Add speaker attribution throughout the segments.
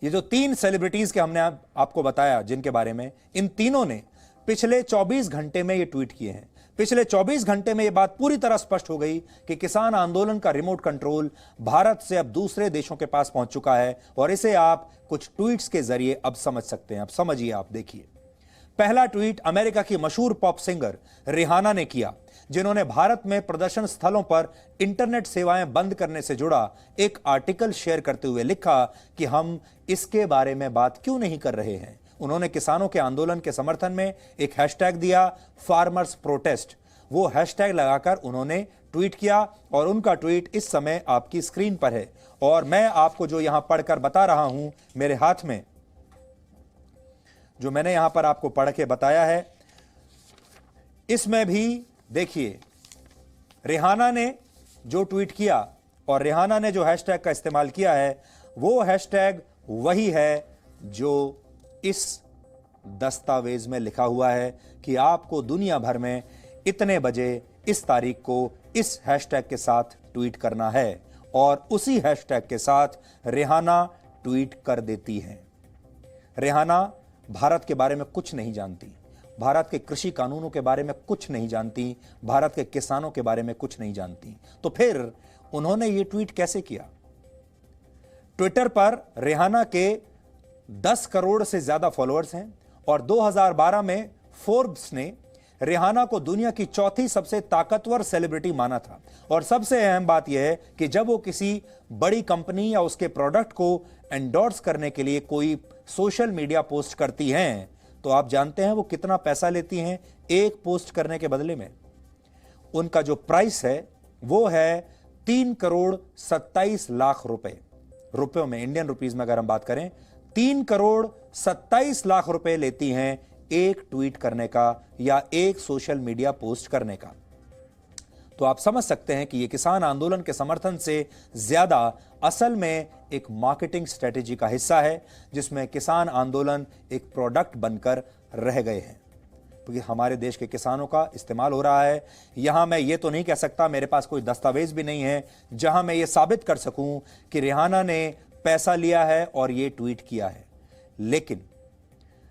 Speaker 1: ये जो 3 सेलिब्रिटीज के हमने आपको बताया जिनके बारे में, इन तीनों ने पिछले 24 घंटे में ये ट्वीट किए हैं। पिछले 24 घंटे में ये बात पूरी तरह स्पष्ट हो गई कि किसान आंदोलन का रिमोट कंट्रोल भारत से अब दूसरे देशों के पास पहुंच चुका है, और इसे आप कुछ ट्वीट्स के जरिए अब समझ सकते हैं। अब समझिए, आप देखिए। पहला ट्वीट अमेरिका की मशहूर पॉप सिंगर रिहाना ने किया, जिन्होंने भारत में प्रदर्शन स्थलों पर इंटरनेट सेवाएं बंद करने से जुड़ा एक आर्टिकल शेयर करते हुए लिखा कि हम इसके बारे में बात क्यों नहीं कर रहे हैं। उन्होंने किसानों के आंदोलन के समर्थन में एक हैशटैग दिया, फार्मर्स प्रोटेस्ट। वो हैशटैग लगाकर उन्होंने ट्वीट किया, और उनका ट्वीट इस समय आपकी स्क्रीन पर है, और मैं आपको जो यहां पढ़कर बता रहा हूं मेरे हाथ में, जो मैंने यहां पर आपको पढ़ के बताया है, इसमें भी देखिए रिहाना ने जो ट्वीट किया और रिहाना ने जो हैशटैग का इस्तेमाल किया है, वो हैशटैग वही है जो इस दस्तावेज में लिखा हुआ है कि आपको दुनिया भर में इतने बजे इस तारीख को इस हैशटैग के साथ ट्वीट करना है, और उसी हैशटैग के साथ रिहाना ट्वीट कर देती है। रिहाना भारत के बारे में कुछ नहीं जानती, भारत के कृषि कानूनों के बारे में कुछ नहीं जानती, भारत के किसानों के बारे में कुछ नहीं जानती। तो फिर उन्होंने ये ट्वीट कैसे किया? ट्विटर पर रिहाना के 10 करोड़ से ज्यादा फॉलोअर्स हैं, और 2012 में फोर्ब्स ने रिहाना को दुनिया की चौथी सबसे ताकतवर सेलिब्रिटी माना था। और सबसे अहम बात यह है कि जब वो किसी बड़ी कंपनी या उसके प्रोडक्ट को एंडोर्स करने के लिए कोई सोशल मीडिया पोस्ट करती हैं, तो आप जानते हैं वो कितना पैसा लेती हैं एक पोस्ट करने के बदले में? उनका जो प्राइस है वो है 3 करोड़ 27 लाख रुपए। रुपयों में, इंडियन रुपीस में अगर हम बात करें, 3 करोड़ 27 लाख रुपए लेती हैं एक ट्वीट करने का या एक सोशल मीडिया पोस्ट करने का। तो आप समझ सकते हैं कि यह किसान आंदोलन के समर्थन से ज्यादा असल में एक मार्केटिंग स्ट्रेटेजी का हिस्सा है, जिसमें किसान आंदोलन एक प्रोडक्ट बनकर रह गए हैं, क्योंकि हमारे देश के किसानों का इस्तेमाल हो रहा है। यहां मैं ये तो नहीं कह सकता, मेरे पास कोई दस्तावेज भी नहीं है जहां मैं ये साबित कर सकूं कि रिहाना ने पैसा लिया है और ये ट्वीट किया है। लेकिन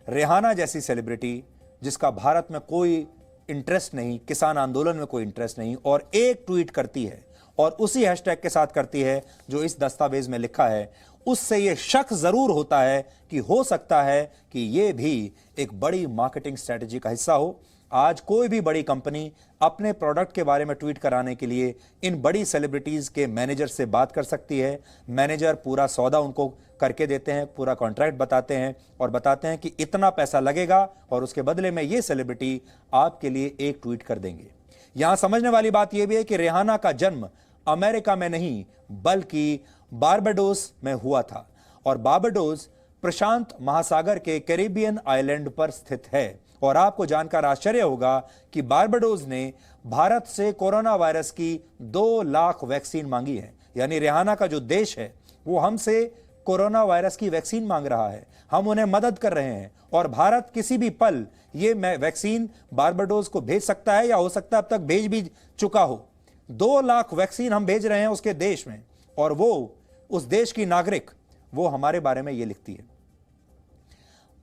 Speaker 1: रिहाना जैसी सेलिब्रिटी, जिसका भारत में कोई इंटरेस्ट नहीं, किसान आंदोलन में कोई इंटरेस्ट नहीं, और एक ट्वीट करती है और उसी हैशटैग के साथ करती है जो इस दस्तावेज में लिखा है, उससे यह शक जरूर होता है कि हो सकता है कि यह भी एक बड़ी मार्केटिंग स्ट्रेटेजी का हिस्सा हो। आज कोई भी बड़ी कंपनी अपने प्रोडक्ट के बारे में ट्वीट कराने के लिए इन बड़ी सेलिब्रिटीज के मैनेजर से बात कर सकती है। मैनेजर पूरा सौदा उनको करके देते हैं, पूरा कॉन्ट्रैक्ट बताते हैं और बताते हैं कि इतना पैसा लगेगा और उसके बदले में ये सेलिब्रिटी आपके लिए एक ट्वीट कर देंगे। यहां समझने वाली बात यह भी है कि रिहाना का जन्म अमेरिका में नहीं बल्कि बारबाडोस में हुआ था, और बारबाडोस प्रशांत महासागर के कैरिबियन आइलैंड पर स्थित है। और आपको जानकर आश्चर्य होगा कि बारबाडोस ने भारत से कोरोना वायरस की 2 लाख वैक्सीन मांगी है। यानी रिहाना का जो देश है वो हमसे कोरोना वायरस की वैक्सीन मांग रहा है, हम उन्हें मदद कर रहे हैं, और भारत किसी भी पल ये वैक्सीन बारबाडोस को भेज सकता है, या हो सकता है अब तक भेज भी चुका हो। 2 लाख वैक्सीन हम भेज रहे हैं उसके देश में, और वो उस देश की नागरिक वो हमारे बारे में ये लिखती है।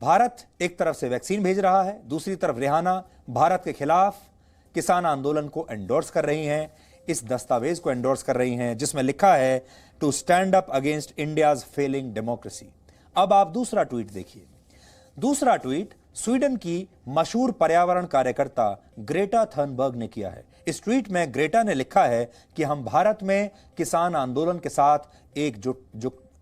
Speaker 1: भारत एक तरफ से वैक्सीन भेज रहा है, दूसरी तरफ रिहाना भारत के खिलाफ किसान आंदोलन को एंडोर्स कर रही हैं, इस दस्तावेज को एंडोर्स कर रही हैं जिसमें लिखा है to stand up against India's failing democracy. अब आप दूसरा ट्वीट देखिए। दूसरा ट्वीट स्वीडन की मशहूर पर्यावरण कार्यकर्ता ग्रेटा थनबर्ग ने किया है। इस ट्वीट में ग्रेटा ने लिखा है कि हम भारत में किसान आंदोलन के साथ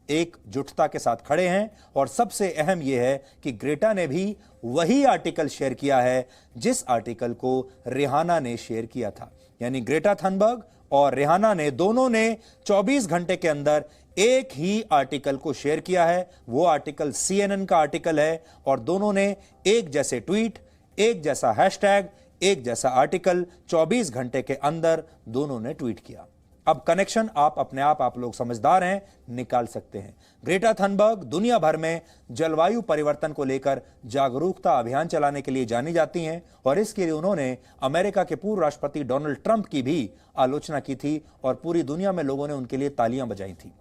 Speaker 1: एकजुटता के साथ खड़े हैं, और सबसे अहम यह है कि ग्रेटा ने भी वही आर्टिकल शेयर किया है जिस आर्टिकल को रिहाना ने शेयर किया था। यानी ग्रेटा थनबर्ग और रिहाना ने दोनों ने 24 घंटे के अंदर एक ही आर्टिकल को शेयर किया है। वो आर्टिकल CNN का आर्टिकल है, और दोनों ने एक जैसे ट्वीट, एक जैसा हैशटैग, एक जैसा आर्टिकल 24 घंटे के अंदर दोनों ने ट्वीट किया। अब कनेक्शन आप अपने आप लोग समझदार हैं, निकाल सकते हैं। ग्रेटा थनबर्ग दुनिया भर में जलवायु परिवर्तन को लेकर जागरूकता अभियान चलाने के लिए जानी जाती हैं, और इसके लिए उन्होंने अमेरिका के पूर्व राष्ट्रपति डोनाल्ड ट्रंप की भी आलोचना की थी, और पूरी दुनिया में लोगों ने उनके लिए तालियां बजाई थी।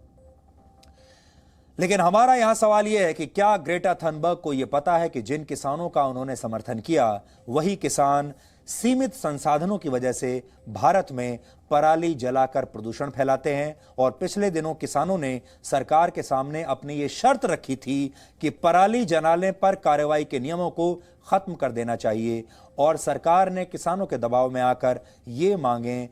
Speaker 1: लेकिन हमारा यहां सवाल यह है कि क्या ग्रेटा थनबर्ग को यह पता है कि जिन किसानों का उन्होंने समर्थन किया वही किसान सीमित संसाधनों की वजह से भारत में पराली जलाकर प्रदूषण फैलाते हैं। और पिछले दिनों किसानों ने सरकार के सामने अपनी ये शर्त रखी थी कि पराली जलाने पर कार्रवाई के नियमों को खत्म कर देना चाहिए, और सरकार ने किसानों के दबाव में आकर ये मांगें,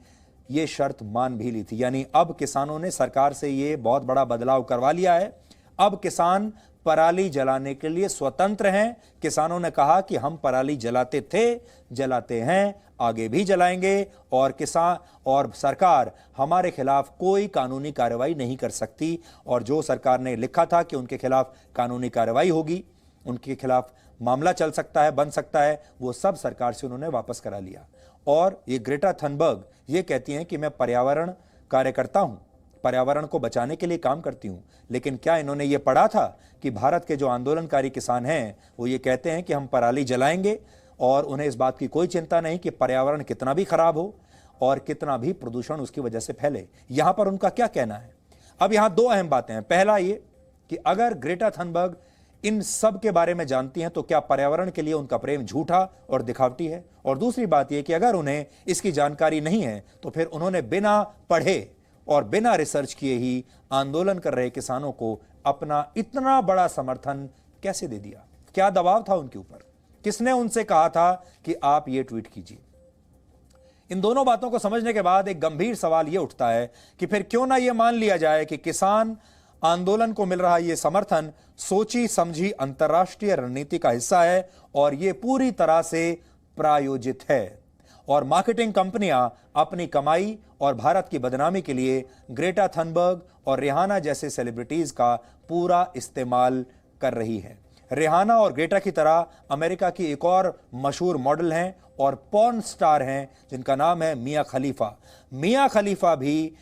Speaker 1: ये शर्त मान भी ली थी। यानी अब किसानों ने सरकार से ये बहुत बड़ा बदलाव करवा लिया है। अब किसान पराली जलाने के लिए स्वतंत्र हैं। किसानों ने कहा कि हम पराली जलाते थे, जलाते हैं, आगे भी जलाएंगे, और किसान और सरकार हमारे खिलाफ कोई कानूनी कार्रवाई नहीं कर सकती। और जो सरकार ने लिखा था कि उनके खिलाफ कानूनी कार्रवाई होगी, उनके खिलाफ मामला चल सकता है, बन सकता है, वो सब सरकार से उन्होंने वापस करा लिया। और ये ग्रेटा थनबर्ग ये कहती हैं कि मैं पर्यावरण कार्यकर्ता हूं, पर्यावरण को बचाने के लिए काम करती हूं। लेकिन क्या इन्होंने ये पढ़ा था कि भारत के जो आंदोलनकारी किसान हैं वो ये कहते हैं कि हम पराली जलाएंगे, और उन्हें इस बात की कोई चिंता नहीं कि पर्यावरण कितना भी खराब हो और कितना भी प्रदूषण उसकी वजह से फैले। यहां पर उनका क्या कहना है? अब यहां दो अहम बातें हैं। पहला ये कि अगर ग्रेटा थनबर्ग इन सब के बारे में जानती हैं तो क्या पर्यावरण के लिए उनका प्रेम झूठा और दिखावटी है? और दूसरी बात यह कि अगर उन्हें इसकी जानकारी नहीं है तो फिर उन्होंने बिना पढ़े और बिना रिसर्च किए ही आंदोलन कर रहे किसानों को अपना इतना बड़ा समर्थन कैसे दे दिया? क्या दबाव था उनके ऊपर? किसने उनसे कहा था कि आप ये ट्वीट कीजिए? इन दोनों बातों को समझने के बाद एक गंभीर सवाल यह उठता है कि फिर क्यों ना यह मान लिया जाए कि किसान आंदोलन को मिल रहा यह समर्थन सोची समझी अंतर्राष्ट्रीय रणनीति का हिस्सा है और यह पूरी तरह से प्रायोजित है, और मार्केटिंग कंपनियां अपनी कमाई और भारत की बदनामी के लिए ग्रेटा थनबर्ग और रिहाना जैसे सेलिब्रिटीज का पूरा इस्तेमाल कर रही है। रिहाना और ग्रेटा की तरह अमेरिका की एक और मशहूर मॉडल हैं और पॉर्न स्टार हैं जिनका नाम है मिया खलीफा। मिया खलीफा भी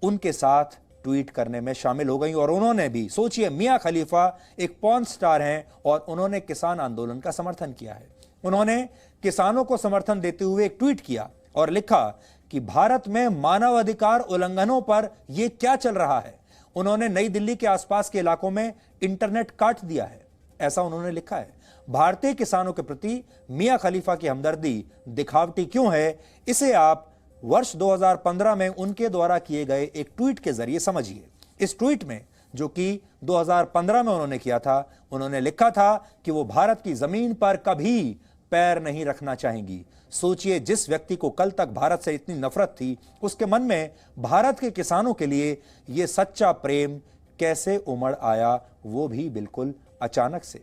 Speaker 1: उनके साथ ट्वीट करने में शामिल हो गई, और उन्होंने भी, सोचिए, मिया खलीफा एक पॉर्न स्टार हैं और उन्होंने किसान आंदोलन का समर्थन किया है। उन्होंने किसानों को समर्थन देते हुए एक ट्वीट किया और लिखा कि भारत में मानवाधिकार उल्लंघनों पर यह क्या चल रहा है। उन्होंने नई दिल्ली के आसपास के इलाकों में इंटरनेट काट दिया है, ऐसा उन्होंने लिखा है। भारतीय किसानों के प्रति मिया खलीफा की हमदर्दी दिखावटी क्यों है, इसे आप वर्ष 2015 में उनके द्वारा किए गए एक ट्वीट के जरिए समझिए। इस ट्वीट में, जो कि 2015 में उन्होंने किया था, उन्होंने लिखा था कि वो भारत की जमीन पर कभी पैर नहीं रखना चाहेंगी। सोचिए, जिस व्यक्ति को कल तक भारत से इतनी नफरत थी, उसके मन में भारत के किसानों के लिए यह सच्चा प्रेम कैसे उमड़ आया, वो भी बिल्कुल अचानक से।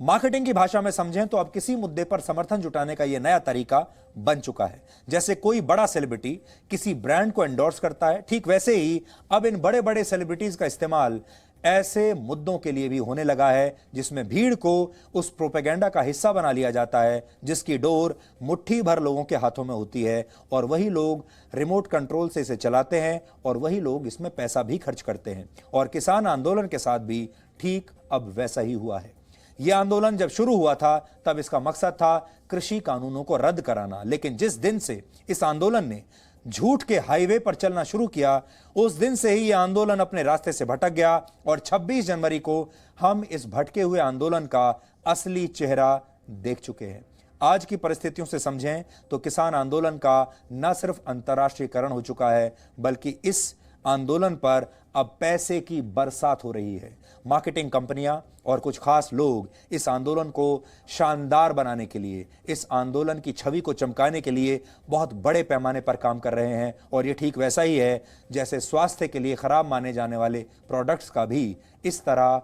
Speaker 1: मार्केटिंग की भाषा में समझें तो अब किसी मुद्दे पर समर्थन जुटाने का यह नया तरीका बन चुका है। जैसे कोई बड़ा सेलिब्रिटी किसी ब्रांड को एंडोर्स करता है, ठीक वैसे ही अब इन बड़े बड़े सेलिब्रिटीज का इस्तेमाल ऐसे मुद्दों के लिए भी होने लगा है जिसमें भीड़ को उस प्रोपेगेंडा का हिस्सा बना लिया जाता है जिसकी डोर मुट्ठी भर लोगों के हाथों में होती है, और वही लोग रिमोट कंट्रोल से इसे चलाते हैं और वही लोग इसमें पैसा भी खर्च करते हैं। और किसान आंदोलन के साथ भी ठीक अब वैसा ही हुआ है। यह आंदोलन जब शुरू हुआ था तब इसका मकसद था कृषि कानूनों को रद्द कराना, लेकिन जिस दिन से इस आंदोलन ने झूठ के हाईवे पर चलना शुरू किया, उस दिन से ही यह आंदोलन अपने रास्ते से भटक गया, और 26 जनवरी को हम इस भटके हुए आंदोलन का असली चेहरा देख चुके हैं। आज की परिस्थितियों से समझें तो किसान आंदोलन का न सिर्फ अंतर्राष्ट्रीयकरण हो चुका है, बल्कि इस आंदोलन पर अब पैसे की बरसात हो रही है। मार्केटिंग कंपनियां और कुछ खास लोग इस आंदोलन को शानदार बनाने के लिए, इस आंदोलन की छवि को चमकाने के लिए बहुत बड़े पैमाने पर काम कर रहे हैं। और ये ठीक वैसा ही है जैसे स्वास्थ्य के लिए खराब माने जाने वाले प्रोडक्ट्स का भी इस तरह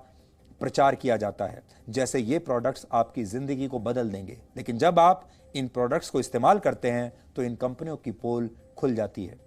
Speaker 1: प्रचार किया जाता है, जैसे ये प्रोडक्ट्स आपकी जिंदगी को बदल देंगे। लेकिन जब आप इन प्रोडक्ट्स को इस्तेमाल करते हैं तो इन कंपनियों की पोल खुल जाती है।